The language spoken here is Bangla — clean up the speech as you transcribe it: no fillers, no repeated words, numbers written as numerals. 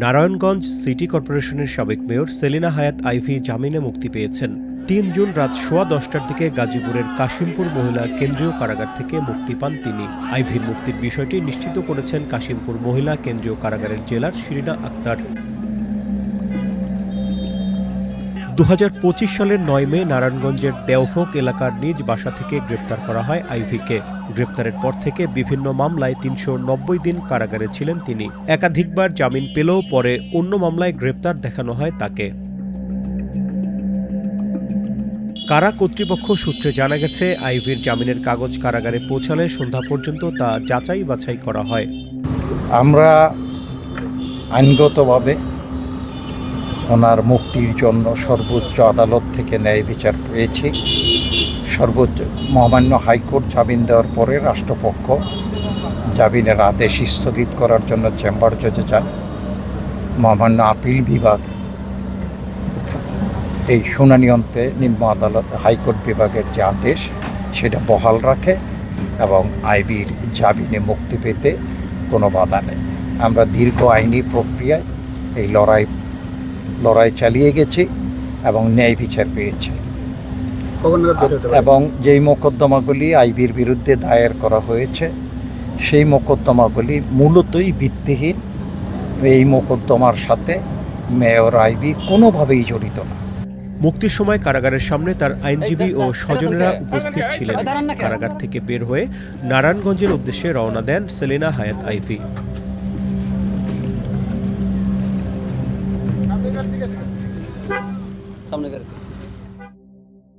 নারায়ণগঞ্জ সিটি কর্পোরেশনের সাবেক মেয়র সেলিনা হায়াৎ আইভী জামিনে মুক্তি পেয়েছেন। ৩ জুন রাত 10:15টার দিকে গাজীপুরের কাশিমপুর মহিলা কেন্দ্রীয় কারাগার থেকে মুক্তি পান তিনি। আইভীর মুক্তির বিষয়টি নিশ্চিত করেছেন কাশিমপুর মহিলা কেন্দ্রীয় কারাগারের জেলার শিরিনা আক্তার। 2025 সালের 9 মে নারায়ণগঞ্জের দেওভোগ এলাকার নিজ বাসা থেকে গ্রেপ্তার করা হয় আইভীকে। গ্রেপ্তারের পর থেকে বিভিন্ন মামলায় 390 দিন কারাগারে ছিলেন তিনি। একাধিকবার জামিন পেলেও পরে অন্য মামলায় গ্রেপ্তার দেখানো হয় তাকে। কারা কর্তৃপক্ষ সূত্রে জানা গেছে, আইভীর জামিনের কাগজ কারাগারে পৌঁছালে সন্ধ্যা পর্যন্ত তা যাচাই বাছাই করা হয়। আমরা আইনগতভাবে ওনার মুক্তির জন্য সর্বোচ্চ আদালত থেকে ন্যায় বিচার পেয়েছি। সর্বোচ্চ মহামান্য হাইকোর্ট জামিন দেওয়ার পরে রাষ্ট্রপক্ষ জামিনের আদেশ স্থগিত করার জন্য চেম্বার জজে যায়। মহামান্য আপিল বিভাগ এই শুনানি অন্তে নিম্ন আদালত হাইকোর্ট বিভাগের যে আদেশ সেটা বহাল রাখে এবং আইভীর জামিনে মুক্তি পেতে কোনো বাধা নেই। আমরা দীর্ঘ আইনি প্রক্রিয়ায় এই লড়াই চালিয়ে গেছি এবং ন্যায় বিচার পেয়েছি। এবং যেই মোকদ্দমাগুলি আইভীর বিরুদ্ধে দায়ের করা হয়েছে সেই মোকদ্দমাগুলি মূলতই ভিত্তিহীন। এই মোকদ্দমার সাথে মেয়র আইভী কোনোভাবেই জড়িত না। মুক্তির সময় কারাগারের সামনে তার আইনজীবী ও স্বজনেরা উপস্থিত ছিলেন। কারাগার থেকে বের হয়ে নারায়ণগঞ্জের উদ্দেশ্যে রওনা দেন সেলিনা হায়াৎ আইভী।